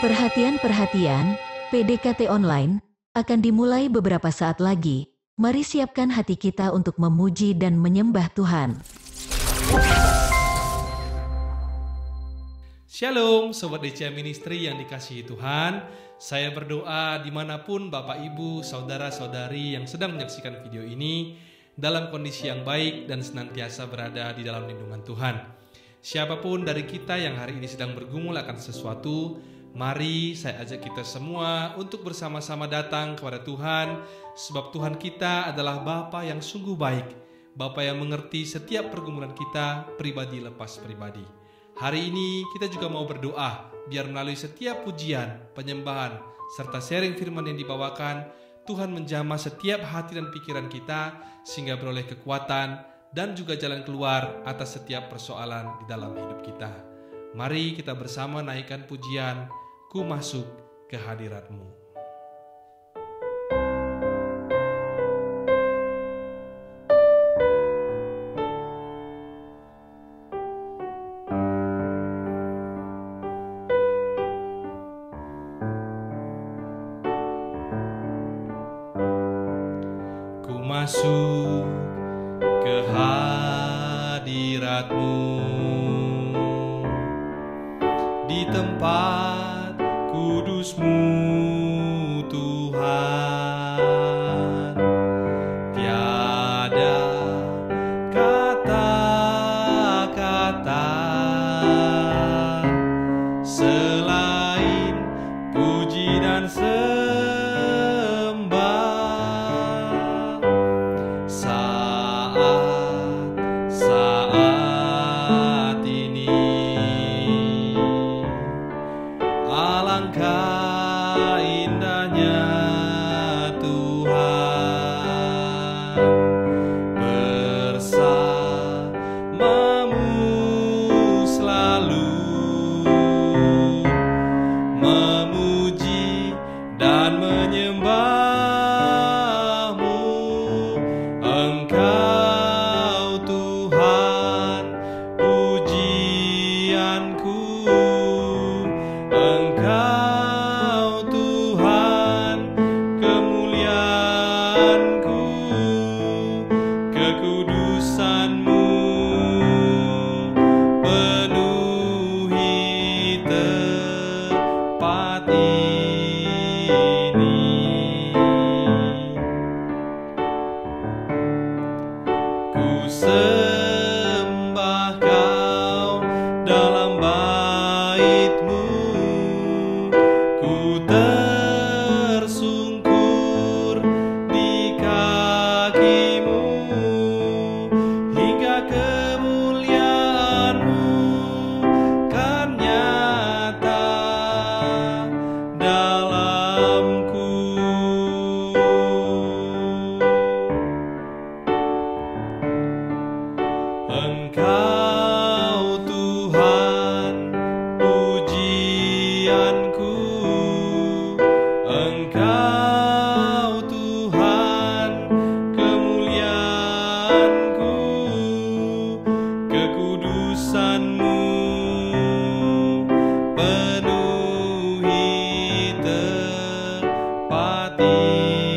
Perhatian, PDKT online akan dimulai beberapa saat lagi. Mari siapkan hati kita untuk memuji dan menyembah Tuhan. Shalom Sobat DCA Ministry yang dikasihi Tuhan. Saya berdoa dimanapun Bapak Ibu, Saudara-saudari yang sedang menyaksikan video ini dalam kondisi yang baik dan senantiasa berada di dalam lindungan Tuhan. Siapapun dari kita yang hari ini sedang bergumul akan sesuatu, mari saya ajak kita semua untuk bersama-sama datang kepada Tuhan, sebab Tuhan kita adalah Bapa yang sungguh baik, Bapa yang mengerti setiap pergumulan kita pribadi lepas pribadi. Hari ini kita juga mau berdoa, biar melalui setiap pujian, penyembahan, serta sharing firman yang dibawakan, Tuhan menjamah setiap hati dan pikiran kita, sehingga beroleh kekuatan dan juga jalan keluar atas setiap persoalan di dalam hidup kita. Mari kita bersama naikkan pujian, Ku masuk ke hadirat-Mu. Ku masuk ke hadirat-Mu, di tempat kudus-Mu Tuhan. Tiada kata-kata selain puji dan sembah. Saat ini alangkah indahnya Tuhan bersama-Mu selalu memuji dan menyembah-Mu. Engkau Tuhan pujianku, Engkau Tuhan kemuliaanku, kekudusan-Mu penuhi tempat ini. Ku sembah Kau dalam bait-Mu, ku tersungkur di kaki-Mu, hingga kemuliaan-Mu kan nyata dalamku. Engkau Tuhan pujianku, Engkau Tuhan kemuliaanku, kekudusan-Mu penuhi tempat ini.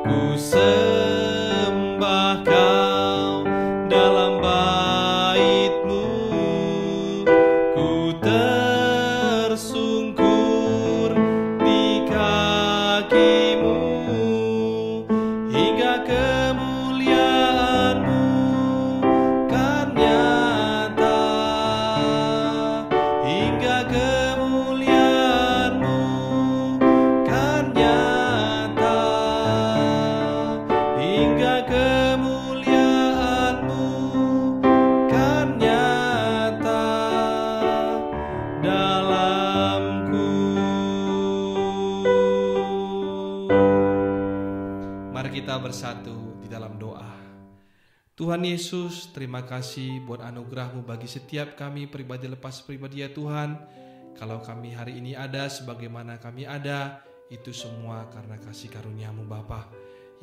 Ku sembah Kau dalam bait-Mu, ku tersungkur di kaki-Mu, hingga kemuliaan-Mu kan nyata, hingga kemuliaan-Mu kan nyata, hingga kemuliaan-Mu kan nyata dalamku. Mari kita bersatu di dalam doa. Tuhan Yesus, terima kasih buat anugerah-Mu bagi setiap kami pribadi lepas pribadi ya Tuhan. Kalau kami hari ini ada sebagaimana kami ada, itu semua karena kasih karunia-Mu Bapa.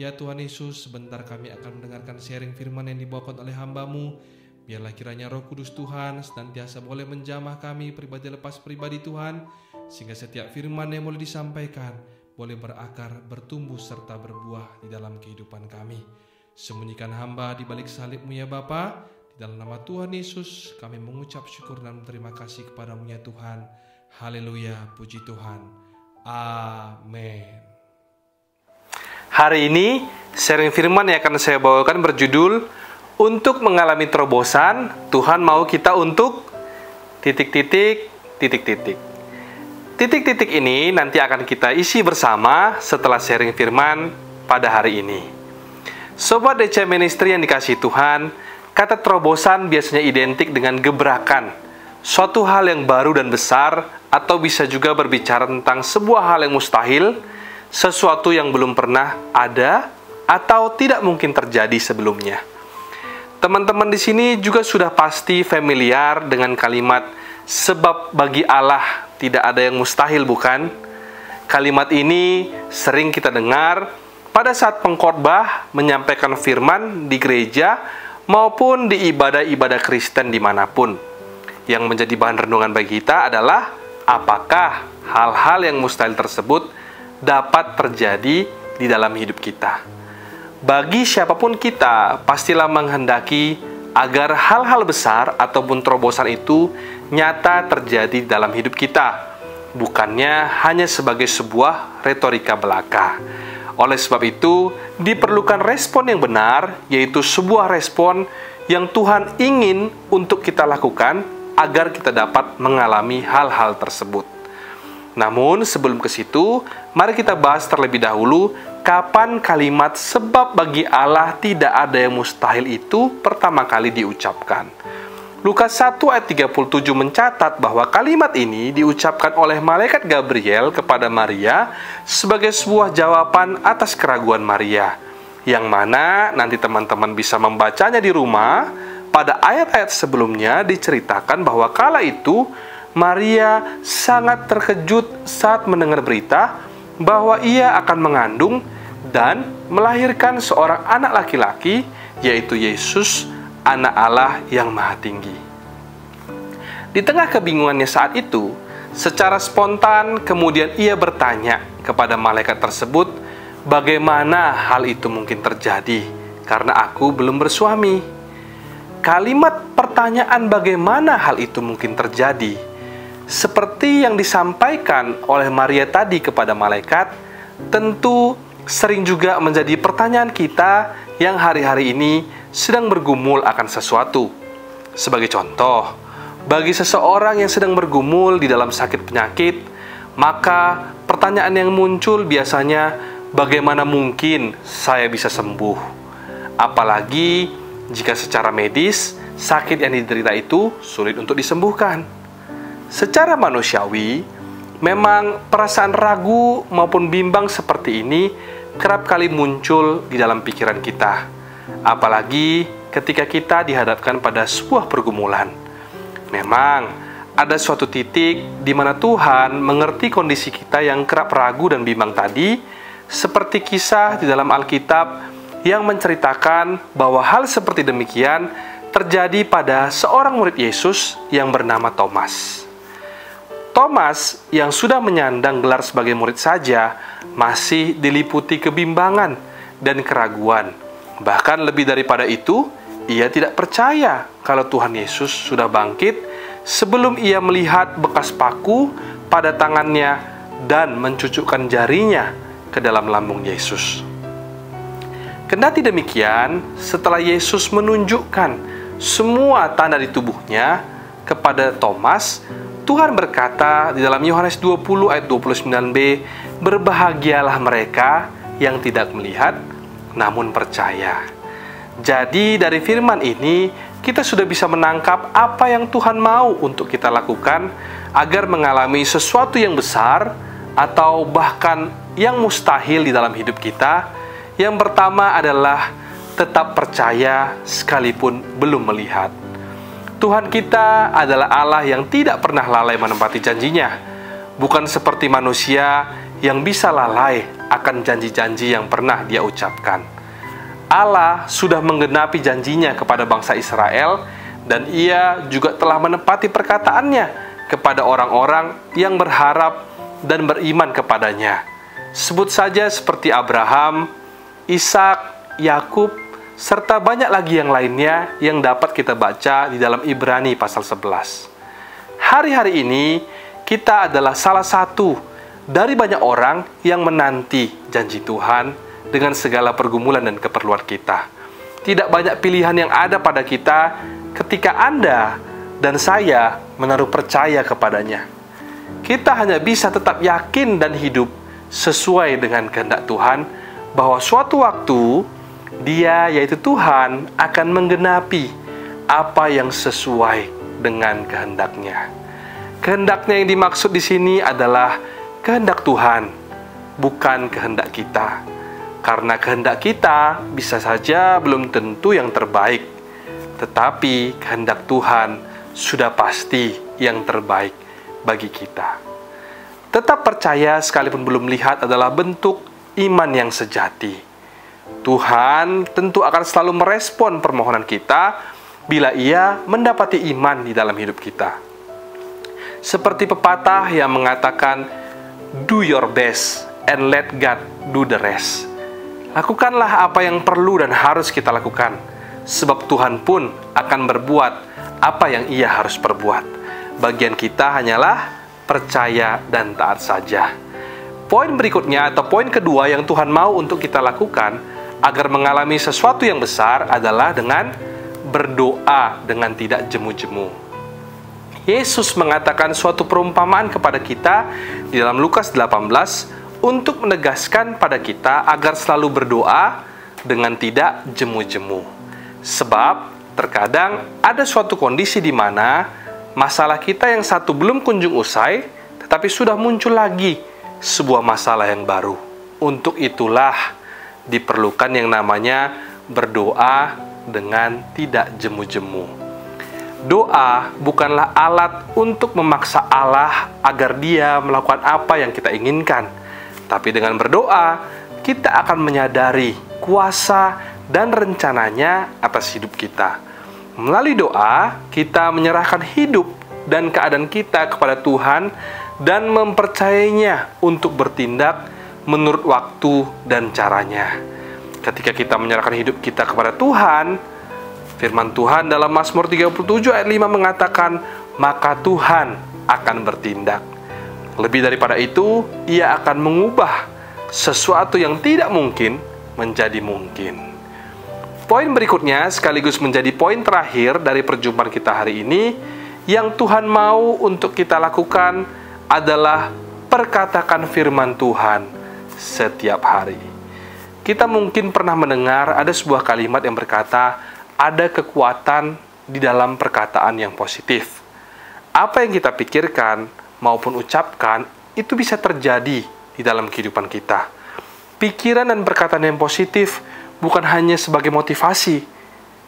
Ya Tuhan Yesus, sebentar kami akan mendengarkan sharing firman yang dibawakan oleh hamba-Mu. Biarlah kiranya Roh Kudus Tuhan senantiasa boleh menjamah kami pribadi lepas pribadi Tuhan, sehingga setiap firman yang boleh disampaikan boleh berakar, bertumbuh serta berbuah di dalam kehidupan kami. Sembunyikan hamba di balik salib-Mu ya Bapa. Di dalam nama Tuhan Yesus kami mengucap syukur dan berterima kasih kepada-Mu ya Tuhan. Haleluya, puji Tuhan. Amin. Hari ini sharing firman yang akan saya bawakan berjudul untuk mengalami terobosan, Tuhan mau kita untuk titik-titik. Titik-titik ini nanti akan kita isi bersama setelah sharing firman pada hari ini. Sobat DC Ministry yang dikasihi Tuhan, kata terobosan biasanya identik dengan gebrakan, suatu hal yang baru dan besar, atau bisa juga berbicara tentang sebuah hal yang mustahil, sesuatu yang belum pernah ada atau tidak mungkin terjadi sebelumnya. Teman-teman di sini juga sudah pasti familiar dengan kalimat sebab bagi Allah tidak ada yang mustahil, bukan? Kalimat ini sering kita dengar pada saat pengkhotbah menyampaikan firman di gereja maupun di ibadah-ibadah Kristen dimanapun. Yang menjadi bahan renungan bagi kita adalah apakah hal-hal yang mustahil tersebut dapat terjadi di dalam hidup kita. Bagi siapapun kita, pastilah menghendaki agar hal-hal besar ataupun terobosan itu nyata terjadi dalam hidup kita, bukannya hanya sebagai sebuah retorika belaka. Oleh sebab itu, diperlukan respon yang benar, yaitu sebuah respon yang Tuhan ingin untuk kita lakukan agar kita dapat mengalami hal-hal tersebut. Namun, sebelum ke situ, mari kita bahas terlebih dahulu kapan kalimat sebab bagi Allah tidak ada yang mustahil itu pertama kali diucapkan. Lukas 1 ayat 37 mencatat bahwa kalimat ini diucapkan oleh malaikat Gabriel kepada Maria sebagai sebuah jawaban atas keraguan Maria, yang mana nanti teman-teman bisa membacanya di rumah. Pada ayat-ayat sebelumnya diceritakan bahwa kala itu Maria sangat terkejut saat mendengar berita bahwa ia akan mengandung dan melahirkan seorang anak laki-laki, yaitu Yesus, anak Allah yang Maha Tinggi. Di tengah kebingungannya saat itu, secara spontan kemudian ia bertanya kepada malaikat tersebut, bagaimana hal itu mungkin terjadi karena aku belum bersuami. Kalimat pertanyaan bagaimana hal itu mungkin terjadi, seperti yang disampaikan oleh Maria tadi kepada malaikat, tentu sering juga menjadi pertanyaan kita yang hari-hari ini sedang bergumul akan sesuatu. Sebagai contoh, bagi seseorang yang sedang bergumul di dalam sakit penyakit, maka pertanyaan yang muncul biasanya, bagaimana mungkin saya bisa sembuh? Apalagi jika secara medis, sakit yang diderita itu sulit untuk disembuhkan. Secara manusiawi, memang perasaan ragu maupun bimbang seperti ini kerap kali muncul di dalam pikiran kita. Apalagi ketika kita dihadapkan pada sebuah pergumulan. Memang ada suatu titik di mana Tuhan mengerti kondisi kita yang kerap ragu dan bimbang tadi, seperti kisah di dalam Alkitab yang menceritakan bahwa hal seperti demikian terjadi pada seorang murid Yesus yang bernama Thomas. Thomas yang sudah menyandang gelar sebagai murid saja masih diliputi kebimbangan dan keraguan. Bahkan lebih daripada itu, ia tidak percaya kalau Tuhan Yesus sudah bangkit sebelum ia melihat bekas paku pada tangannya dan mencucukkan jarinya ke dalam lambung Yesus. Kendati demikian, setelah Yesus menunjukkan semua tanda di tubuhnya kepada Thomas, Tuhan berkata di dalam Yohanes 20 ayat 29b, berbahagialah mereka yang tidak melihat namun percaya. Jadi dari firman ini kita sudah bisa menangkap apa yang Tuhan mau untuk kita lakukan agar mengalami sesuatu yang besar atau bahkan yang mustahil di dalam hidup kita. Yang pertama adalah tetap percaya sekalipun belum melihat. Tuhan kita adalah Allah yang tidak pernah lalai menepati janjinya. Bukan seperti manusia yang bisa lalai akan janji-janji yang pernah Dia ucapkan. Allah sudah menggenapi janjinya kepada bangsa Israel dan Ia juga telah menepati perkataannya kepada orang-orang yang berharap dan beriman kepadanya. Sebut saja seperti Abraham, Ishak, Yakub, serta banyak lagi yang lainnya yang dapat kita baca di dalam Ibrani pasal 11. Hari-hari ini kita adalah salah satu dari banyak orang yang menanti janji Tuhan dengan segala pergumulan dan keperluan kita. Tidak banyak pilihan yang ada pada kita ketika Anda dan saya menaruh percaya kepadanya. Kita hanya bisa tetap yakin dan hidup sesuai dengan kehendak Tuhan bahwa suatu waktu Dia, yaitu Tuhan, akan menggenapi apa yang sesuai dengan kehendaknya. Kehendaknya yang dimaksud di sini adalah kehendak Tuhan, bukan kehendak kita. Karena kehendak kita bisa saja belum tentu yang terbaik, tetapi kehendak Tuhan sudah pasti yang terbaik bagi kita. Tetap percaya sekalipun belum lihat adalah bentuk iman yang sejati. Tuhan tentu akan selalu merespon permohonan kita bila Ia mendapati iman di dalam hidup kita. Seperti pepatah yang mengatakan, "Do your best and let God do the rest." Lakukanlah apa yang perlu dan harus kita lakukan, sebab Tuhan pun akan berbuat apa yang Ia harus perbuat. Bagian kita hanyalah percaya dan taat saja. Poin berikutnya atau poin kedua yang Tuhan mau untuk kita lakukan agar mengalami sesuatu yang besar adalah dengan berdoa dengan tidak jemu-jemu. Yesus mengatakan suatu perumpamaan kepada kita di dalam Lukas 18 untuk menegaskan pada kita agar selalu berdoa dengan tidak jemu-jemu. Sebab terkadang ada suatu kondisi di mana masalah kita yang satu belum kunjung usai, tetapi sudah muncul lagi sebuah masalah yang baru. Untuk itulah diperlukan yang namanya berdoa dengan tidak jemu-jemu. Doa bukanlah alat untuk memaksa Allah agar Dia melakukan apa yang kita inginkan. Tapi dengan berdoa, kita akan menyadari kuasa dan rencananya atas hidup kita. Melalui doa, kita menyerahkan hidup dan keadaan kita kepada Tuhan dan mempercayainya untuk bertindak menurut waktu dan caranya. Ketika kita menyerahkan hidup kita kepada Tuhan, firman Tuhan dalam Mazmur 37 ayat 5 mengatakan, maka Tuhan akan bertindak. Lebih daripada itu, Ia akan mengubah sesuatu yang tidak mungkin menjadi mungkin. Poin berikutnya sekaligus menjadi poin terakhir dari perjumpaan kita hari ini, yang Tuhan mau untuk kita lakukan adalah perkatakan firman Tuhan setiap hari. Kita mungkin pernah mendengar ada sebuah kalimat yang berkata, ada kekuatan di dalam perkataan yang positif. Apa yang kita pikirkan maupun ucapkan, itu bisa terjadi di dalam kehidupan kita. Pikiran dan perkataan yang positif bukan hanya sebagai motivasi,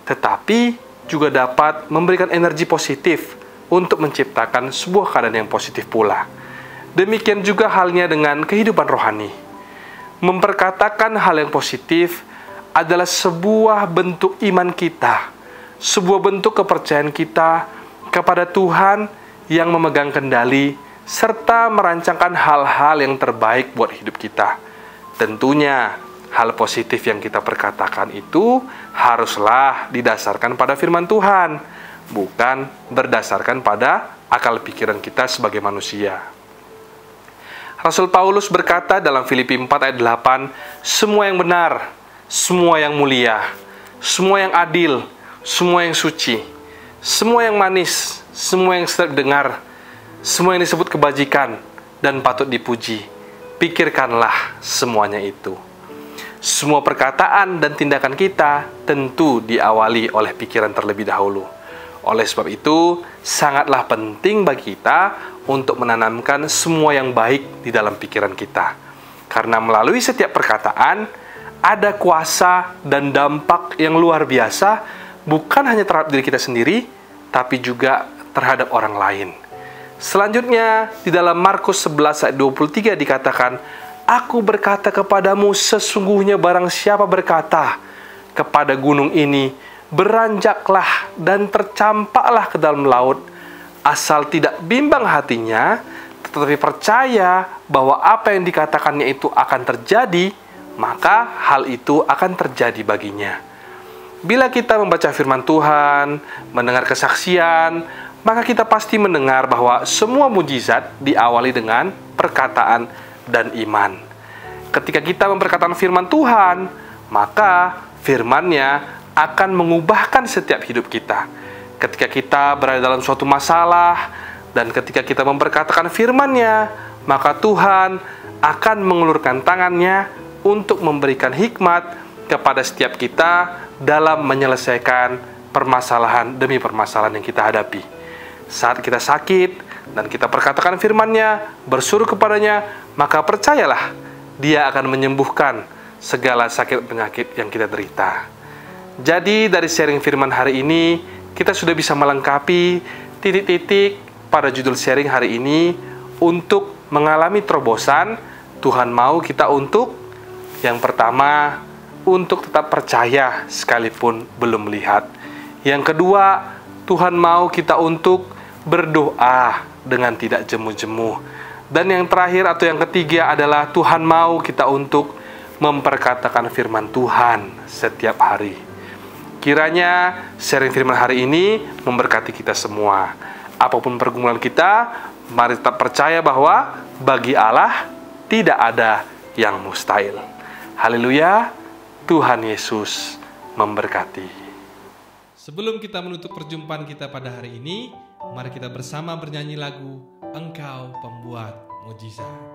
tetapi juga dapat memberikan energi positif untuk menciptakan sebuah keadaan yang positif pula. Demikian juga halnya dengan kehidupan rohani. Memperkatakan hal yang positif adalah sebuah bentuk iman kita, sebuah bentuk kepercayaan kita kepada Tuhan yang memegang kendali serta merancangkan hal-hal yang terbaik buat hidup kita. Tentunya hal positif yang kita perkatakan itu haruslah didasarkan pada firman Tuhan, bukan berdasarkan pada akal pikiran kita sebagai manusia. Rasul Paulus berkata dalam Filipi 4 ayat 8, semua yang benar, semua yang mulia, semua yang adil, semua yang suci, semua yang manis, semua yang sedap dengar, semua yang disebut kebajikan dan patut dipuji, pikirkanlah semuanya itu. Semua perkataan dan tindakan kita tentu diawali oleh pikiran terlebih dahulu. Oleh sebab itu, sangatlah penting bagi kita untuk menanamkan semua yang baik di dalam pikiran kita. Karena melalui setiap perkataan, ada kuasa dan dampak yang luar biasa, bukan hanya terhadap diri kita sendiri, tapi juga terhadap orang lain. Selanjutnya, di dalam Markus 11 ayat 23 dikatakan, aku berkata kepadamu, sesungguhnya barang siapa berkata kepada gunung ini, beranjaklah dan tercampaklah ke dalam laut, asal tidak bimbang hatinya, tetapi percaya bahwa apa yang dikatakannya itu akan terjadi, maka hal itu akan terjadi baginya. Bila kita membaca firman Tuhan, mendengar kesaksian, maka kita pasti mendengar bahwa semua mujizat diawali dengan perkataan dan iman. Ketika kita memperkatakan firman Tuhan, maka firman-Nya akan mengubahkan setiap hidup kita. Ketika kita berada dalam suatu masalah, dan ketika kita memperkatakan firman-Nya, maka Tuhan akan mengulurkan tangan-Nya untuk memberikan hikmat kepada setiap kita dalam menyelesaikan permasalahan demi permasalahan yang kita hadapi. Saat kita sakit dan kita perkatakan firman-Nya, bersuruh kepadanya, maka percayalah, Dia akan menyembuhkan segala sakit penyakit yang kita derita. Jadi dari sharing firman hari ini, kita sudah bisa melengkapi titik-titik pada judul sharing hari ini untuk mengalami terobosan. Tuhan mau kita untuk yang pertama, untuk tetap percaya sekalipun belum melihat. Yang kedua, Tuhan mau kita untuk berdoa dengan tidak jemu-jemu. Dan yang terakhir atau yang ketiga adalah Tuhan mau kita untuk memperkatakan firman Tuhan setiap hari. Kiranya sharing firman hari ini memberkati kita semua. Apapun pergumulan kita, mari tetap percaya bahwa bagi Allah tidak ada yang mustahil. Haleluya, Tuhan Yesus memberkati. Sebelum kita menutup perjumpaan kita pada hari ini, mari kita bersama bernyanyi lagu Engkau Pembuat Mujizat.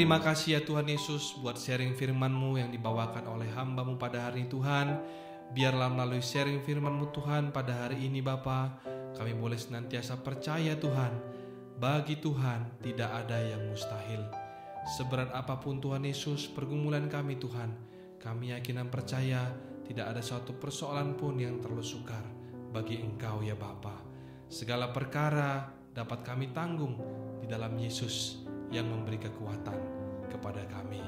Terima kasih ya Tuhan Yesus buat sharing firman-Mu yang dibawakan oleh hamba-Mu pada hari ini Tuhan. Biarlah melalui sharing firman-Mu Tuhan pada hari ini Bapa, kami boleh senantiasa percaya Tuhan, bagi Tuhan tidak ada yang mustahil. Seberat apapun Tuhan Yesus pergumulan kami Tuhan, kami yakin dan percaya tidak ada suatu persoalan pun yang terlalu sukar bagi Engkau ya Bapa. Segala perkara dapat kami tanggung di dalam Yesus yang memberi kekuatan kepada kami.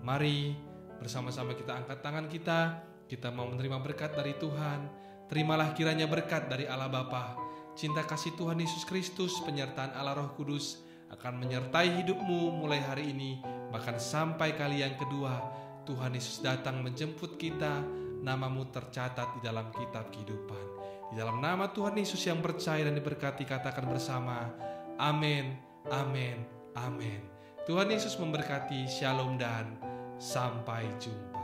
Mari bersama-sama kita angkat tangan kita mau menerima berkat dari Tuhan. Terimalah kiranya berkat dari Allah Bapa, cinta kasih Tuhan Yesus Kristus, penyertaan Allah Roh Kudus akan menyertai hidupmu mulai hari ini, bahkan sampai kali yang kedua Tuhan Yesus datang menjemput kita, namamu tercatat di dalam kitab kehidupan. Di dalam nama Tuhan Yesus yang percaya dan diberkati, katakan bersama, amin, amin, amin. Tuhan Yesus memberkati. Shalom dan sampai jumpa.